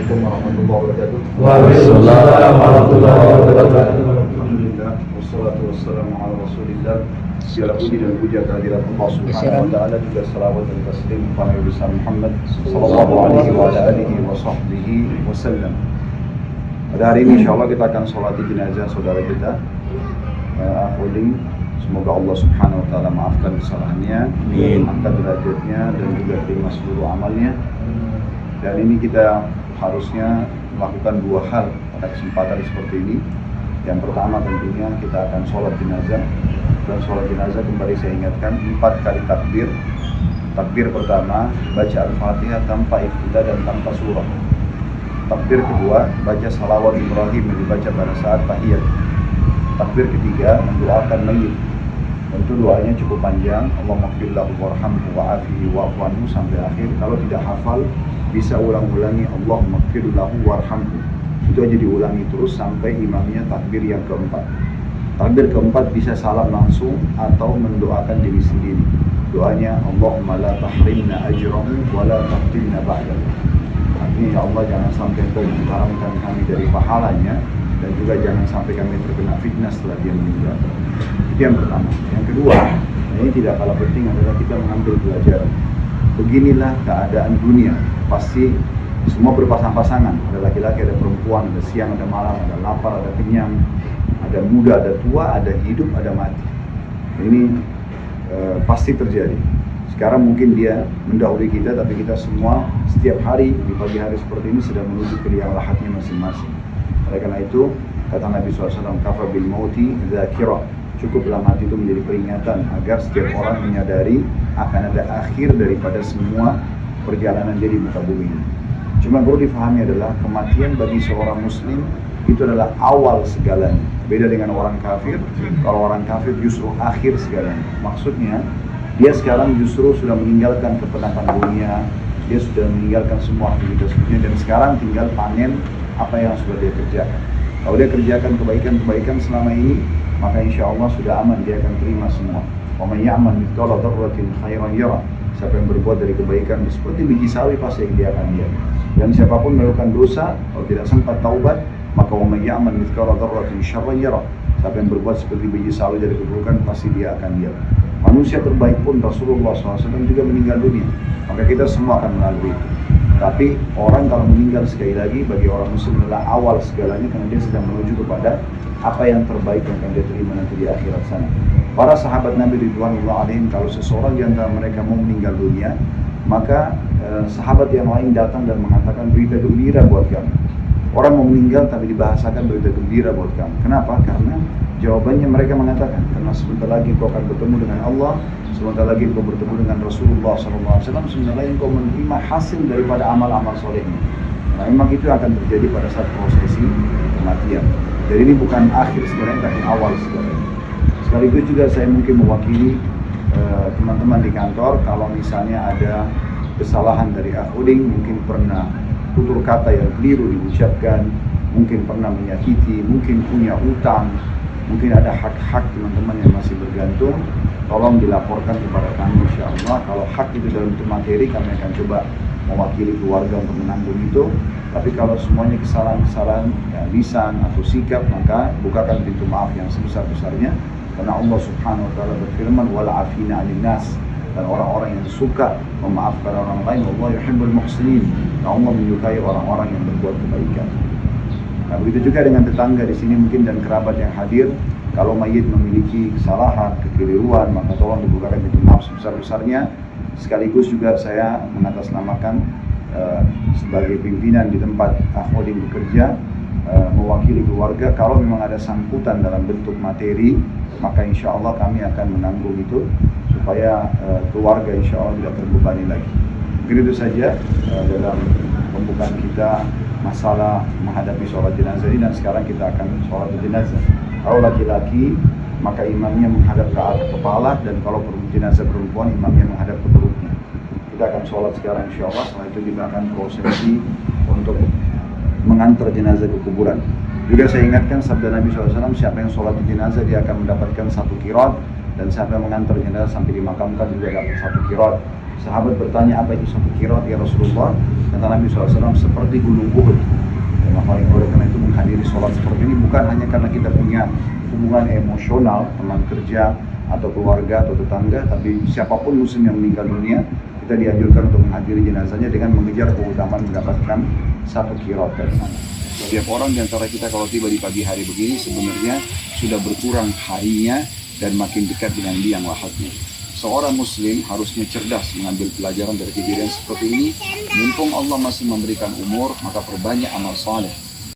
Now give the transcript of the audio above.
Assalamualaikum warahmatullahi wabarakatuh. Waalaikumsalam warahmatullahi wabarakatuh. Alhamdulillah, wassalatu wassalamu ala rasulillah. Segala puji dan puja kehadirat Allah subhanahu wa ta'ala, juga salawat dan taslim kepada Nabi besar Muhammad sallallahu alaihi wa ala alihi wa sahbihi wasallam. Pada hari ini insyaAllah kita akan sholati jenazah saudara kita Afuding. Semoga Allah subhanahu wa ta'ala maafkan kesalahannya, angkat derajatnya dan juga terima seluruh amalnya. Dan ini kita harusnya melakukan dua hal pada kesempatan seperti ini. Yang pertama tentunya kita akan sholat jenazah. Dan sholat jenazah kembali saya ingatkan 4 kali takbir. Takbir pertama baca Al-Fatihah tanpa iftidah dan tanpa surah. Takbir kedua baca salawat Ibrahim yang dibaca pada saat tahiyat. Takbir ketiga mendoakan mayyit. Tentu doanya cukup panjang, Allahumma ighfir lahu warhamhu wa'afihi wa'fu anhu sampai akhir. Kalau tidak hafal bisa ulang-ulangi Allahumma ighfir lahu warhamhu. Itu aja diulangi terus sampai imamnya takbir yang keempat. Takbir keempat bisa salam langsung atau mendoakan diri sendiri. Doanya Allahumma la tahrimna ajrahu wa la taftinna ba'dahu. Artinya ya Allah, jangan sampai Engkau mengharamkan kami dari pahalanya, dan juga jangan sampai kami terkena fitnah setelah dia meninggal. Itu yang pertama. Yang kedua, ini tidak kalah penting adalah kita mengambil pelajaran. Beginilah keadaan dunia. Pasti semua berpasang-pasangan. Ada laki-laki, ada perempuan, ada siang, ada malam, ada lapar, ada kenyang, ada muda, ada tua, ada hidup, ada mati. Ini pasti terjadi. Sekarang mungkin dia mendahului kita, tapi kita semua setiap hari di pagi hari seperti ini sedang menuju ke liang lahatnya masing-masing. Oleh karena itu, kata Nabi SAW, kafa bil mauti dzakira. Cukuplah mati itu menjadi peringatan agar setiap orang menyadari akan ada akhir daripada semua perjalanan dia di muka bumi ini. Cuma perlu difahami adalah kematian bagi seorang muslim itu adalah awal segalanya. Beda dengan orang kafir. Kalau orang kafir justru akhir segalanya. Maksudnya dia sekarang justru sudah meninggalkan kepenatan dunia, dia sudah meninggalkan semua aktivitas dunia, dan sekarang tinggal panen apa yang sudah dia kerjakan. Kalau dia kerjakan kebaikan-kebaikan selama ini, maka insya Allah sudah aman, dia akan terima semua. Wa may ya'mal mithqala dzarratin khairan yara. Siapa yang berbuat dari kebaikan seperti biji sawi pasti dia akan lihat. Dan siapapun melakukan dosa, kalau tidak sempat taubat, maka wa may ya'mal mithqala dzarratin syarran yara. Siapa yang berbuat seperti biji sawi dari keburukan pasti dia akan lihat. Manusia terbaik pun Rasulullah SAW juga meninggal dunia. Maka kita semua akan melalui itu. Tapi orang kalau meninggal sekali lagi bagi orang muslim adalah awal segalanya, karena dia sedang menuju kepada apa yang terbaik yang akan dia terima nanti di akhirat sana. Para sahabat Nabi Ridwanullah alaihim, kalau seseorang di antara mereka mau meninggal dunia, maka sahabat yang lain datang dan mengatakan berita gembira buat kamu. Orang mau meninggal tapi dibahasakan berita gembira buat kamu. Kenapa? Karena jawabannya mereka mengatakan, karena sebentar lagi kau akan bertemu dengan Allah, sebentar lagi kau bertemu dengan Rasulullah SAW, sebentar lagi kau menerima hasil daripada amal-amal solehnya. Nah, memang itu akan terjadi pada saat prosesi kematian. Jadi ini bukan akhir segalanya, tapi awal segalanya. Sekaligus juga saya mungkin mewakili teman-teman di kantor, kalau misalnya ada kesalahan dari Afuding, mungkin pernah tutur kata yang keliru diucapkan, mungkin pernah menyakiti, mungkin punya utang, mungkin ada hak-hak teman-teman yang masih bergantung, tolong dilaporkan kepada kami insyaAllah. Kalau hak itu dalam bentuk materi, kami akan coba mewakili keluarga untuk menanggung itu. Tapi kalau semuanya kesalahan-kesalahan lisan atau sikap, maka bukakan pintu maaf yang sebesar-besarnya. Karena Allah subhanahu wa ta'ala berfirman, wal afina 'anil nas. Dan orang-orang yang suka memaafkan orang lain, Allah yuhibbul muhsinin. Dan Allah menyukai orang-orang yang berbuat kebaikan. Nah, begitu juga dengan tetangga di sini mungkin dan kerabat yang hadir. Kalau mayit memiliki kesalahan, kekeliruan, maka tolong dibukakan pintu maaf sebesar-besarnya. Sekaligus juga saya mengatasnamakan sebagai pimpinan di tempat Afuding bekerja, mewakili keluarga. Kalau memang ada sangkutan dalam bentuk materi, maka insya Allah kami akan menanggung itu, supaya keluarga insya Allah tidak terbebani lagi. Mungkin itu saja dalam pembukaan kita masalah menghadapi sholat jenazah ini. Dan sekarang kita akan sholat jenazah. Kalau laki-laki maka imamnya menghadap ke arah kepala, dan kalau jenazah perempuan imamnya menghadap ke perutnya. Kita akan sholat sekarang insya Allah. Setelah itu kita akan prosesi untuk mengantar jenazah ke kuburan. Juga saya ingatkan sabda Nabi SAW, siapa yang sholat di jenazah dia akan mendapatkan 1 qiraat, dan siapa yang mengantar jenazah sampai dimakamkan juga dapat 1 qirat. Sahabat bertanya, apa itu 1 qirat ya Rasulullah? Kata Nabi SAW, seperti gunung Uhud. Dan oleh karena itu menghadiri sholat seperti ini bukan hanya karena kita punya hubungan emosional, teman kerja atau keluarga atau tetangga, tapi siapapun muslim yang meninggal dunia, kita dianjurkan untuk menghadiri jenazahnya dengan mengejar keutamaan mendapatkan 1 qirat dari mana. Setiap orang di antara kita kalau tiba di pagi hari begini sebenarnya sudah berkurang harinya dan makin dekat dengan liang lahatnya. Seorang muslim harusnya cerdas mengambil pelajaran dari kejadian seperti ini. Mumpung Allah masih memberikan umur, maka perbanyak amal saleh.